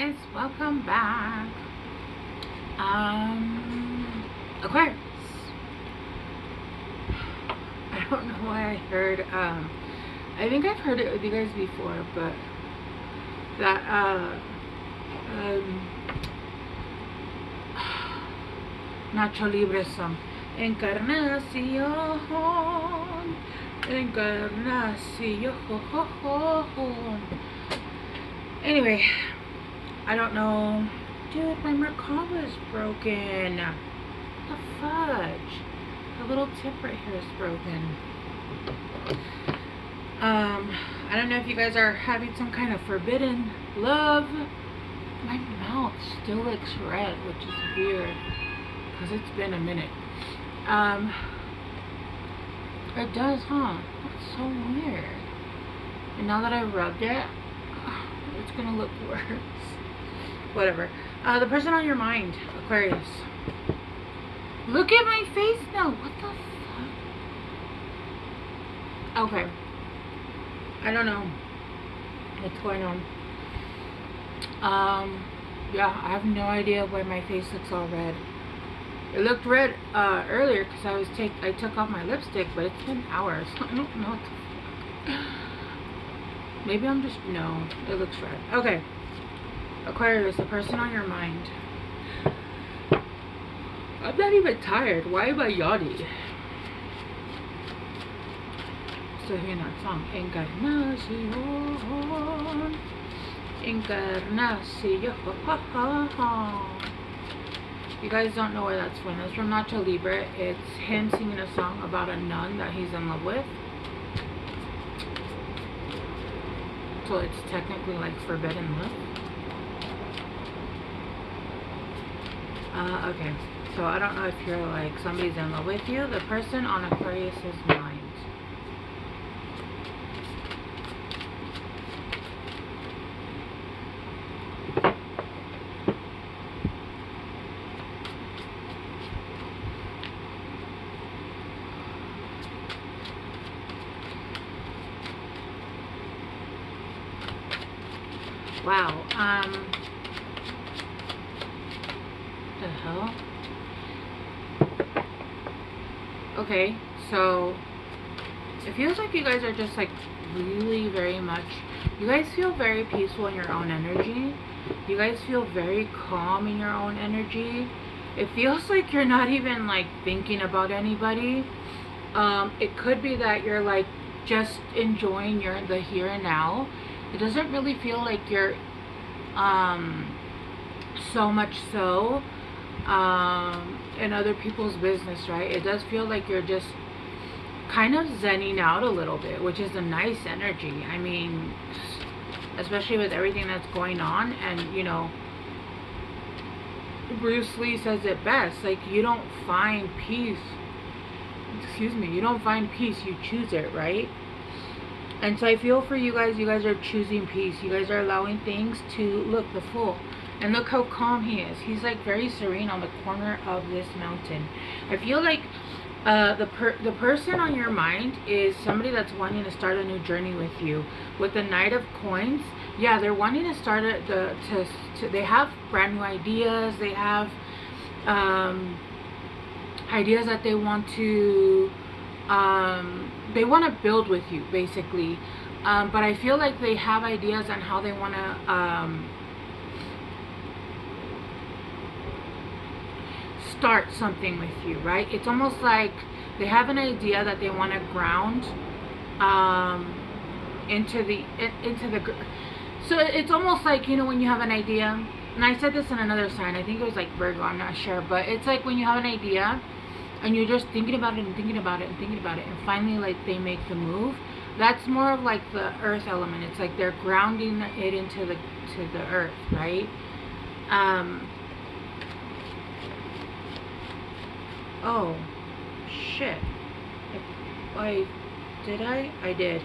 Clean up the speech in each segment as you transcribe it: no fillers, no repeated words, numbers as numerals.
guys, welcome back. Aquarius. I don't know why I heard I think I've heard it with you guys before, but that Nacho Libre song, encarnación, encarnación. Anyway, I don't know. Dude, my Merkaba is broken. The fudge. The little tip right here is broken. I don't know if you guys are having some kind of forbidden love. My mouth still looks red, which is weird because it's been a minute. It does, huh? That's so weird. And now that I rubbed it, it's gonna look worse. Whatever. The person on your mind, Aquarius. Look at my face now. What the fuck? Okay. I don't know what's going on. Yeah, I have no idea why my face looks all red. It looked red earlier because I took off my lipstick, but it's been hours. I don't know what the fuck. Maybe I'm just, no, it looks red. Okay. Aquarius, the person on your mind. I'm not even tired. Why am I yawning? So hearing that song. Encarnación. Encarnación. You guys don't know where that's from. It's from Nacho Libre. It's him singing a song about a nun that he's in love with. So it's technically like forbidden love. Okay. So I don't know if you're like somebody's in love with you. The person on Aquarius's mind. Wow. The hell? Okay, so it feels like you guys are just like really very much, you guys feel very peaceful in your own energy. You guys feel very calm in your own energy. It feels like you're not even like thinking about anybody. It could be that you're like just enjoying the here and now. It doesn't really feel like you're so much so in other people's business, right? It does feel like you're just kind of zenning out a little bit, which is a nice energy. I mean, especially with everything that's going on. And you know, Bruce Lee says it best, like, you don't find peace, excuse me, you don't find peace, you choose it, right? And so I feel for you guys are choosing peace. You guys are allowing things to, look, the Fool. And look how calm he is. He's like very serene on the corner of this mountain. I feel like the person on your mind is somebody that's wanting to start a new journey with you. With the Knight of Coins, yeah, they're wanting to start they have brand new ideas. They have ideas that they want to build with you, basically. But I feel like they have ideas on how they want to start something with you, right? It's almost like they have an idea that they want to ground into the so it's almost like, you know, when you have an idea, and I said this in another sign, I think it was like Virgo, I'm not sure, but it's like when you have an idea and you're just thinking about it and thinking about it and thinking about it, and finally like they make the move. That's more of like the earth element. It's like they're grounding it into the earth, right? Oh shit. I did.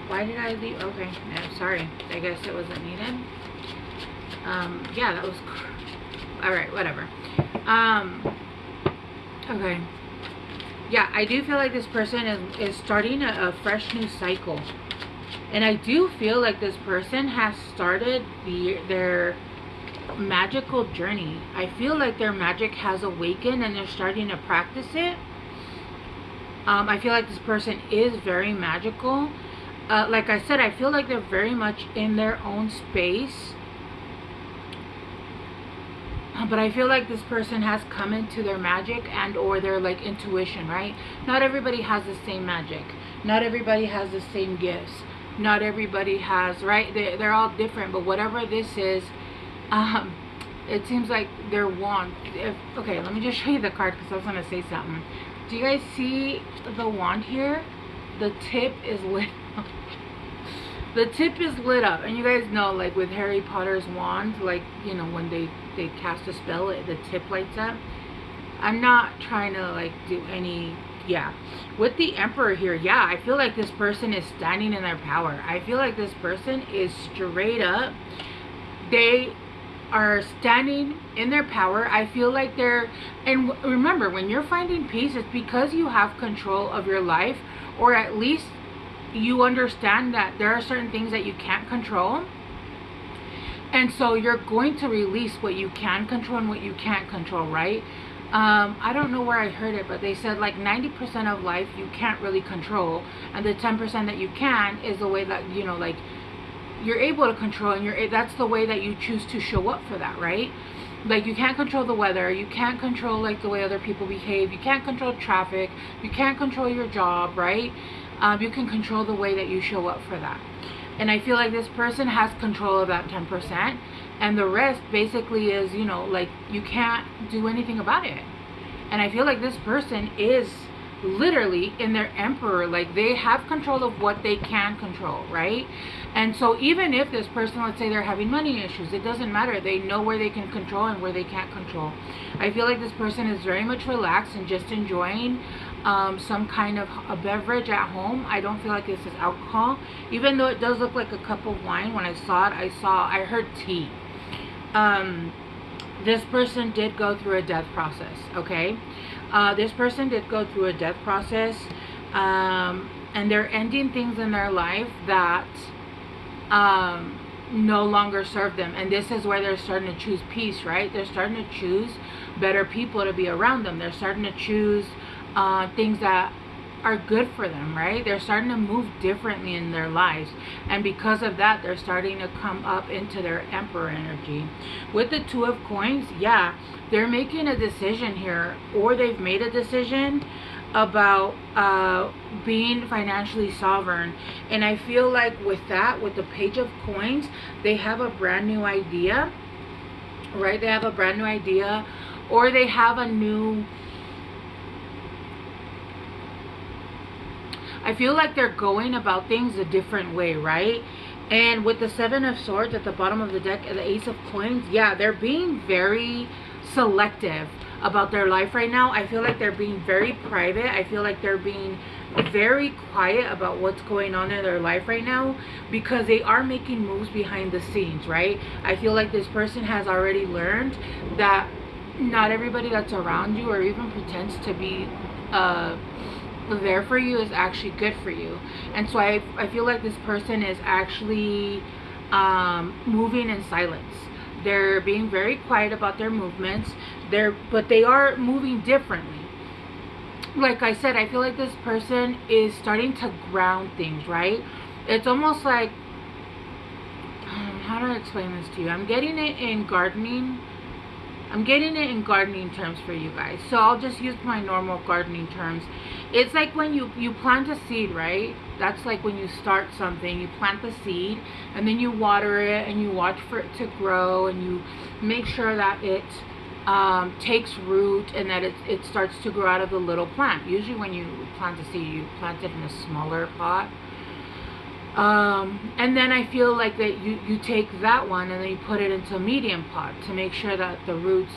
Why did I leave? Okay, no, sorry, I guess it wasn't needed. Yeah, that was all right, whatever. Okay. Yeah, I do feel like this person is starting a fresh new cycle. And I do feel like this person has started their magical journey. I feel like their magic has awakened and they're starting to practice it. I feel like this person is very magical. Like I said, I feel like they're very much in their own space. But I feel like this person has come into their magic and or their like intuition, right? Not everybody has the same magic. Not everybody has the same gifts. Not everybody has, right? They're all different. But whatever this is, it seems like their wand. Okay, let me just show you the card because I was going to say something. Do you guys see the wand here? The tip is lit up. The tip is lit up. And you guys know, like with Harry Potter's wand, like, you know, when they cast a spell, the tip lights up. I'm not trying to like do any, yeah. With the Emperor here, yeah, I feel like this person is standing in their power. I feel like this person is straight up. They are standing in their power. I feel like they're, and remember, when you're finding peace, it's because you have control of your life, or at least you understand that there are certain things that you can't control. And so you're going to release what you can control and what you can't control, right? I don't know where I heard it, but they said like 90% of life you can't really control, and the 10% that you can is the way that, you know, like you're able to control, and that's the way that you choose to show up for that, right? Like you can't control the weather, you can't control like the way other people behave, you can't control traffic, you can't control your job, right? You can control the way that you show up for that. And I feel like this person has control of that 10%, and the rest basically is, you know, like you can't do anything about it. And I feel like this person is literally in their Emperor, like they have control of what they can control, right? And so even if this person, let's say they're having money issues, it doesn't matter. They know where they can control and where they can't control. I feel like this person is very much relaxed and just enjoying some kind of a beverage at home. I don't feel like this is alcohol, even though it does look like a cup of wine. When I saw it, I heard tea. This person did go through a death process, okay? This person did go through a death process, and they're ending things in their life that no longer serve them. And this is where they're starting to choose peace, right? They're starting to choose better people to be around them. They're starting to choose things that are good for them, right? They're starting to move differently in their lives, and because of that, they're starting to come up into their Emperor energy. With the Two of Coins, yeah, they're making a decision here, or they've made a decision about being financially sovereign. And I feel like with that, with the Page of Coins, they have a brand new idea, right? They have a brand new idea, or they have a new, I feel like they're going about things a different way, right? And with the Seven of Swords at the bottom of the deck and the Ace of Coins, yeah, they're being very selective about their life right now. I feel like they're being very private. I feel like they're being very quiet about what's going on in their life right now, because they are making moves behind the scenes, right? I feel like this person has already learned that not everybody that's around you or even pretends to be there for you is actually good for you. And so I feel like this person is actually moving in silence. They're being very quiet about their movements, but they are moving differently. Like I said, I feel like this person is starting to ground things, right? It's almost like, how do I explain this to you? I'm getting it in gardening. I'm getting it in gardening terms for you guys. So I'll just use my normal gardening terms. It's like when you plant a seed, right? That's like when you start something. You plant the seed, and then you water it, and you watch for it to grow, and you make sure that it takes root, and that it starts to grow out of the little plant. Usually when you plant a seed, you plant it in a smaller pot. And then I feel like that you take that one and then you put it into a medium pot to make sure that the roots,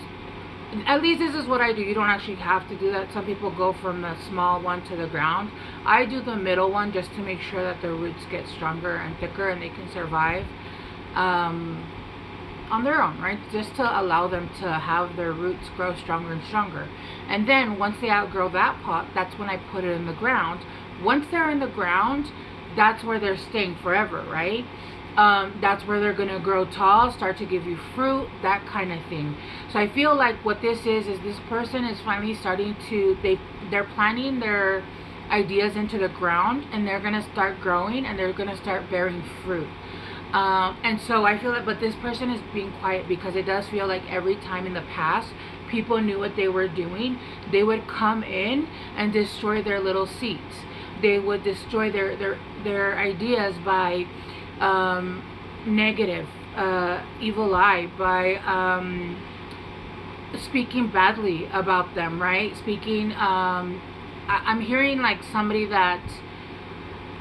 at least this is what I do. You don't actually have to do that. Some people go from the small one to the ground. I do the middle one just to make sure that the roots get stronger and thicker and they can survive on their own, right? Just to allow them to have their roots grow stronger and stronger. And then once they outgrow that pot, that's when I put it in the ground. Once they're in the ground, that's where they're staying forever, right? That's where they're gonna grow tall, start to give you fruit, that kind of thing. So I feel like what this is this person is finally starting to, they're planting their ideas into the ground, and they're gonna start growing, and they're gonna start bearing fruit. And so I feel like, but this person is being quiet, because it does feel like every time in the past people knew what they were doing, they would come in and destroy their little seeds. They would destroy their ideas by negative, evil eye, by speaking badly about them, right? Speaking, I'm hearing like somebody that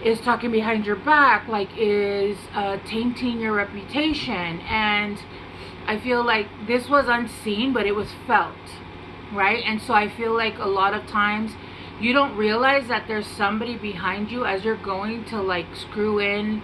is talking behind your back, like is tainting your reputation. And I feel like this was unseen, but it was felt, right? And so I feel like a lot of times you don't realize that there's somebody behind you as you're going to like screw in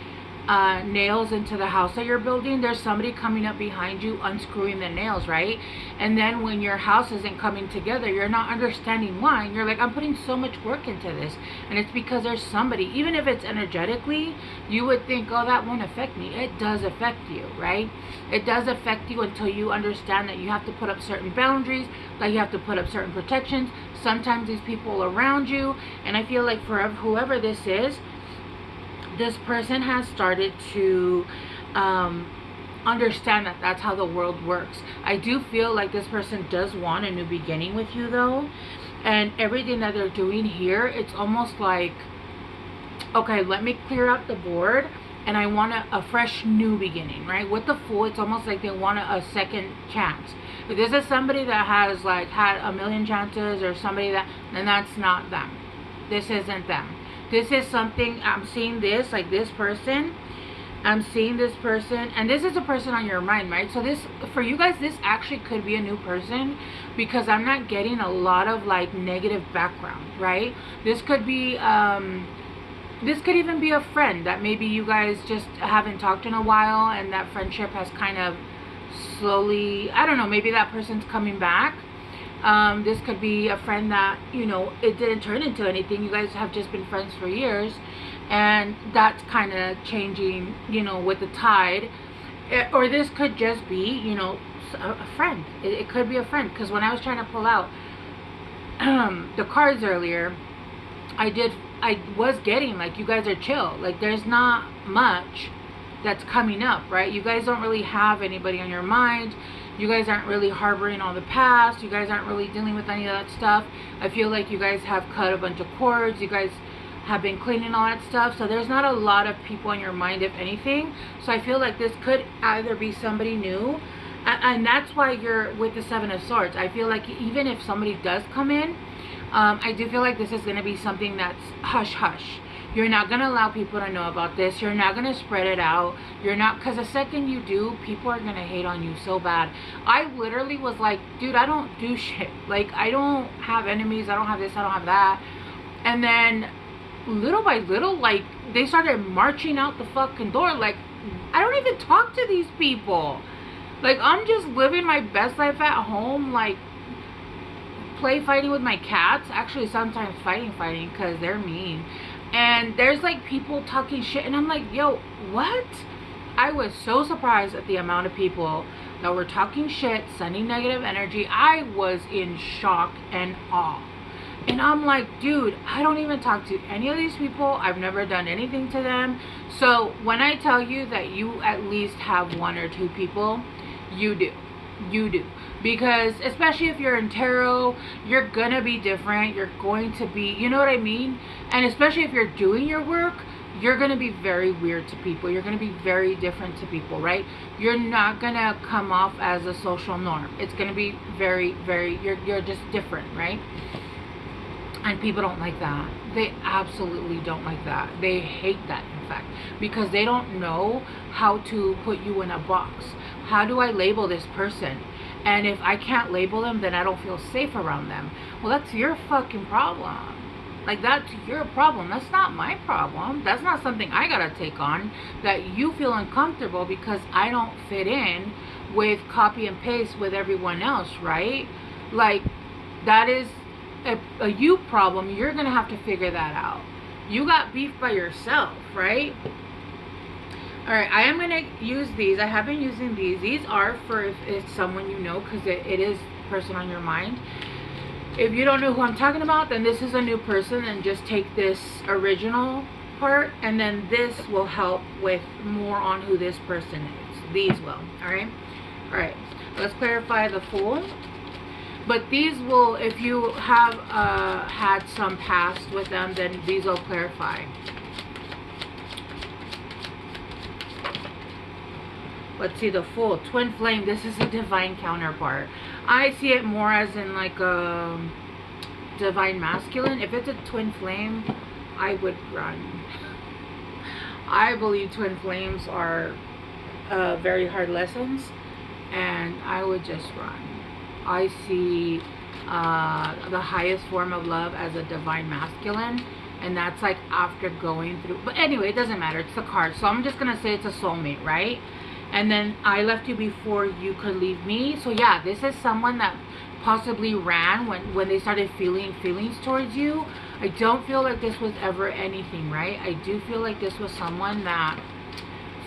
nails into the house that you're building. There's somebody coming up behind you unscrewing the nails, right? And then when your house isn't coming together, you're not understanding why, and you're like, I'm putting so much work into this, and it's because there's somebody. Even if it's energetically, you would think, oh, that won't affect me. It does affect you, right? It does affect you until you understand that you have to put up certain boundaries, that you have to put up certain protections. Sometimes these people around you, and I feel like for whoever this is, this person has started to understand that that's how the world works. I do feel like this person does want a new beginning with you, though. And everything that they're doing here, it's almost like, okay, let me clear out the board, and I want a fresh new beginning, right? With the Fool, it's almost like they want a second chance. If this is somebody that has like had a million chances, or somebody that, then that's not them. This isn't them. This is something, I'm seeing this, like this person, I'm seeing this person, and this is a person on your mind, right? So this, for you guys, this actually could be a new person, because I'm not getting a lot of like negative background, right? This could be, this could even be a friend that maybe you guys just haven't talked in a while, and that friendship has kind of slowly, I don't know, maybe that person's coming back. This could be a friend that, you know, it didn't turn into anything. You guys have just been friends for years, and that's kind of changing, you know, with the tide. Or this could just be, you know, a friend. It could be a friend, because when I was trying to pull out the cards earlier, I was getting like, you guys are chill. Like, there's not much that's coming up, right? You guys don't really have anybody on your mind. You guys aren't really harboring all the past. You guys aren't really dealing with any of that stuff. I feel like you guys have cut a bunch of cords. You guys have been cleaning all that stuff. So there's not a lot of people on your mind, if anything. So I feel like this could either be somebody new. And that's why you're with the Seven of Swords. I feel like even if somebody does come in, I do feel like this is going to be something that's hush-hush. You're not going to allow people to know about this. You're not going to spread it out. You're not, because the second you do, people are going to hate on you so bad. I literally was like, dude, I don't do shit. Like, I don't have enemies. I don't have this. I don't have that. And then little by little, like, they started marching out the fucking door. Like, I don't even talk to these people. Like, I'm just living my best life at home. Like, fighting with my cats. Actually, sometimes fighting, because they're mean. And there's like people talking shit, and I'm like, yo, what? I was so surprised at the amount of people that were talking shit, sending negative energy. I was in shock and awe. And I'm like, dude, I don't even talk to any of these people. I've never done anything to them. So when I tell you that you at least have one or two people, you do. You do. Because especially if you're in tarot, you're gonna be different. You're going to be, you know what I mean? And especially if you're doing your work, you're gonna be very weird to people. You're gonna be very different to people, right? You're not gonna come off as a social norm. It's gonna be very, very, you're just different, right? And people don't like that. They absolutely don't like that. They hate that, in fact, because they don't know how to put you in a box. How do I label this person? And if I can't label them, then I don't feel safe around them. Well, that's your fucking problem. Like, that's your problem. That's not my problem. That's not something I gotta take on. That you feel uncomfortable because I don't fit in with copy and paste with everyone else, right? Like, that is a you problem. You're gonna have to figure that out. You got beef by yourself. right? All right, I am going to use these. I have been using these. These are for if it's someone you know, because it is a person on your mind. If you don't know who I'm talking about, then this is a new person, and just take this original part, and then this will help with more on who this person is. These will. All right, let's clarify the Fool. But these will, if you have had some past with them, then these will clarify. Let's see, the Fool. Twin flame. This is a divine counterpart. I see it more as in like a divine masculine. If it's a twin flame, I would run. I believe twin flames are very hard lessons, and I would just run. I see the highest form of love as a divine masculine, and that's like after going through. But anyway, it doesn't matter. It's the card. So I'm just going to say it's a soulmate, right? And then I left you before you could leave me. So yeah, this is someone that possibly ran when they started feeling feelings towards you. I don't feel like this was ever anything, right? I do feel like this was someone that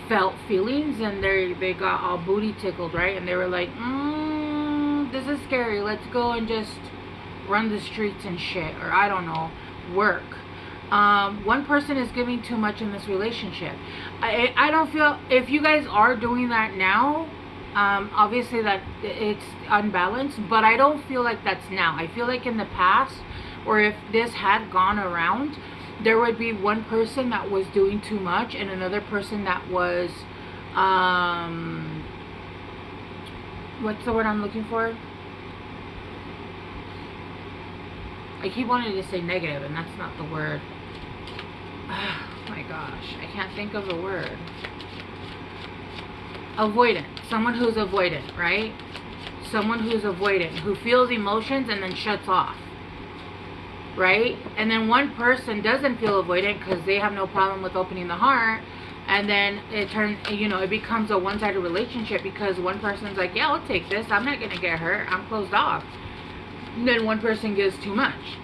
felt feelings, and they got all booty tickled, right? And they were like, this is scary. Let's go and just run the streets and shit, or I don't know, work. One person is giving too much in this relationship. I don't feel, if you guys are doing that now, obviously that it's unbalanced, but I don't feel like that's now. I feel like in the past, or if this had gone around, there would be one person that was doing too much and another person that was what's the word I'm looking for? I keep wanting to say negative, and that's not the word. Oh my gosh, I can't think of the word. Avoidant. Someone who's avoidant, right? Someone who's avoidant, who feels emotions and then shuts off, right? And then one person doesn't feel avoidant because they have no problem with opening the heart, and then it turns, you know, it becomes a one-sided relationship because one person's like, yeah, I'll take this, I'm not gonna get hurt, I'm closed off. And then one person gives too much,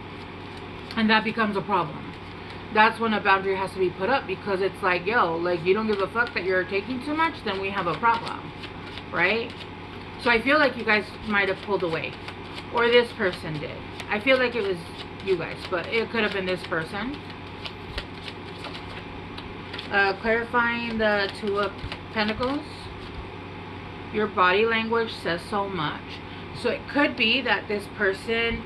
and that becomes a problem. That's when a boundary has to be put up, because it's like, yo, like, you don't give a fuck that you're taking too much, then we have a problem, right? So I feel like you guys might have pulled away, or this person did. I feel like it was you guys, but it could have been this person. Clarifying the Two of Pentacles. Your body language says so much. So it could be that this person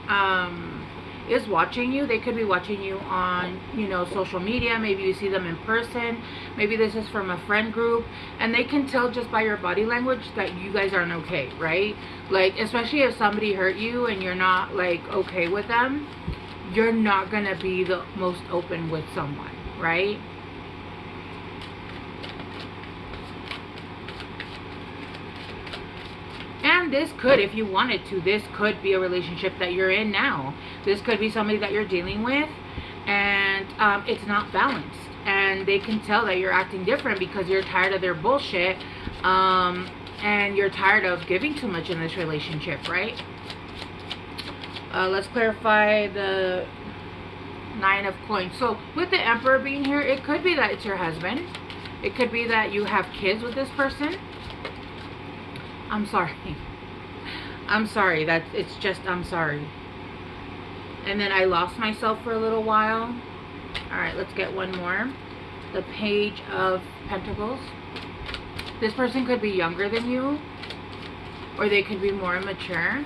is watching you. They could be watching you on, you know, social media. Maybe you see them in person. Maybe this is from a friend group, and they can tell just by your body language that you guys aren't okay, right? Like, especially if somebody hurt you and you're not like okay with them, you're not gonna be the most open with someone, right? And this could, if you wanted to, this could be a relationship that you're in now. This could be somebody that you're dealing with, and it's not balanced. And they can tell that you're acting different because you're tired of their bullshit, and you're tired of giving too much in this relationship, right? Let's clarify the Nine of Coins. So with the Emperor being here, it could be that it's your husband. It could be that you have kids with this person. I'm sorry. I'm sorry. It's just, I'm sorry. And then I lost myself for a little while. Alright, let's get one more. The Page of Pentacles. This person could be younger than you, or they could be more immature.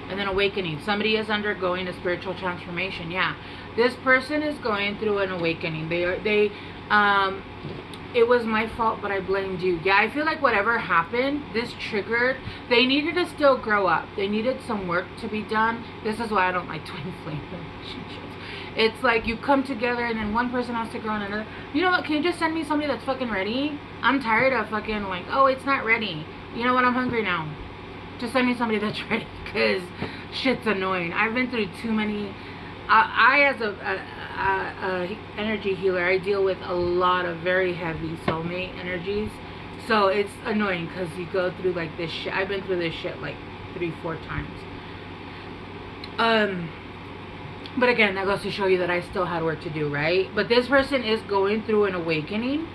And then Awakening. Somebody is undergoing a spiritual transformation. Yeah. This person is going through an awakening. It was my fault, but I blamed you. Yeah, I feel like whatever happened, this triggered. They needed to still grow up. They needed some work to be done. This is why I don't like twin flame relationships. It's like you come together and then one person has to grow on another. You know what? Can you just send me somebody that's fucking ready? I'm tired of fucking like, oh, it's not ready. You know what? I'm hungry now. Just send me somebody that's ready, because shit's annoying. I've been through too many. I as a energy healer, I deal with a lot of very heavy soulmate energies. So it's annoying because you go through like this shit. I've been through this shit like 3-4 times. But again, that goes to show you that I still had work to do, right? But this person is going through an awakening.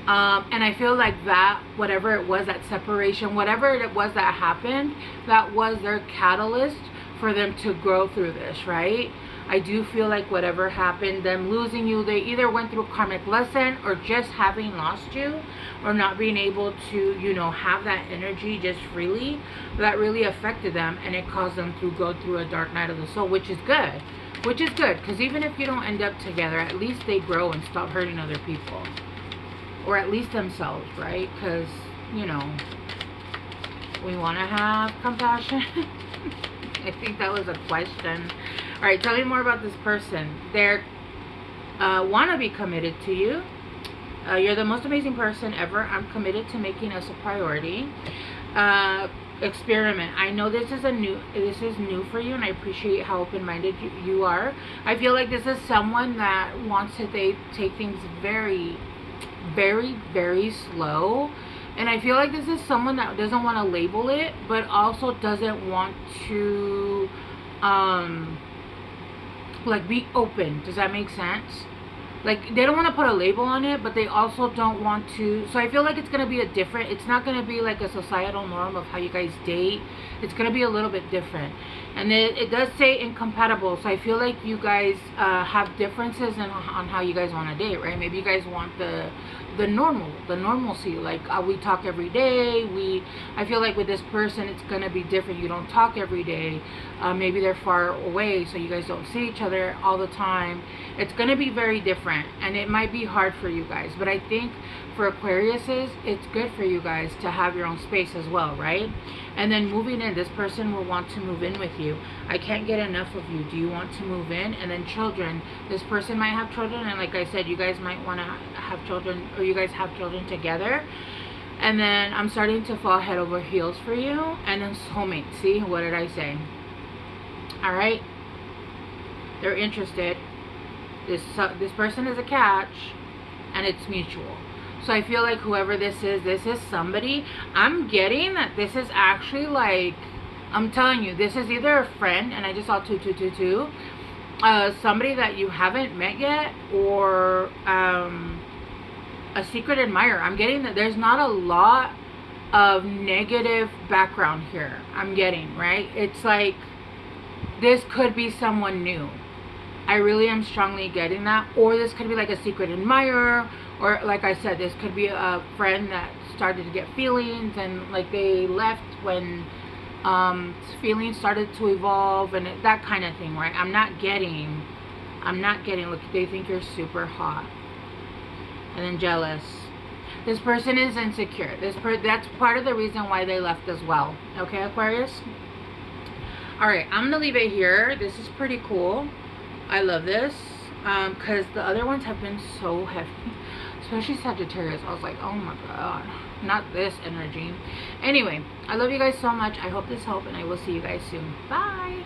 And I feel like that, whatever it was, that separation, whatever it was that happened, that was their catalyst for them to grow through this, right? I do feel like whatever happened, them losing you, they either went through a karmic lesson, or just having lost you, or not being able to, you know, have that energy just freely, that really affected them, and it caused them to go through a dark night of the soul, which is good. Which is good, because even if you don't end up together, at least they grow and stop hurting other people. Or at least themselves, right? Because, you know, we want to have compassion. I think that was a question. All right, tell me more about this person. They're want to be committed to you. You're the most amazing person ever. I'm committed to making us a priority. Experiment. I know this is new for you, and I appreciate how open-minded you are. I feel like this is someone that wants to take things very, very, very slow. And I feel like this is someone that doesn't want to label it, but also doesn't want to like be open. Does that make sense? Like, they don't want to put a label on it, but they also don't want to. So I feel like it's going to be it's not going to be like a societal norm of how you guys date. It's going to be a little bit different. And it does say incompatible. So I feel like you guys have differences on how you guys want to date, right? Maybe you guys want the normalcy. Like, we talk every day. I feel like with this person, it's going to be different. You don't talk every day. Maybe they're far away, so you guys don't see each other all the time. It's going to be very different, and it might be hard for you guys. But I think for Aquariuses, it's good for you guys to have your own space as well, right? And then moving in, this person will want to move in with you. I can't get enough of you. Do you want to move in? And then children. This person might have children, and like I said, you guys might want to have children, or you guys have children together. And then I'm starting to fall head over heels for you. And then soulmate. See, what did I say? All right, they're interested. This person is a catch, and it's mutual. So I feel like whoever this is somebody. I'm getting that this is actually, like, I'm telling you, this is either a friend, and I just saw 2222, somebody that you haven't met yet, or a secret admirer. I'm getting that there's not a lot of negative background here. I'm getting, right? It's like this could be someone new. I really am strongly getting that. Or this could be like a secret admirer, or like I said, this could be a friend that started to get feelings, and like they left when feelings started to evolve, and that kind of thing, right? I'm not getting, look, they think you're super hot. And then jealous. This person is insecure. That's part of the reason why they left as well. Okay, Aquarius? Alright, I'm going to leave it here. This is pretty cool. I love this. Because the other ones have been so heavy. Especially Sagittarius. I was like, oh my god. Not this energy. Anyway, I love you guys so much. I hope this helped, and I will see you guys soon. Bye!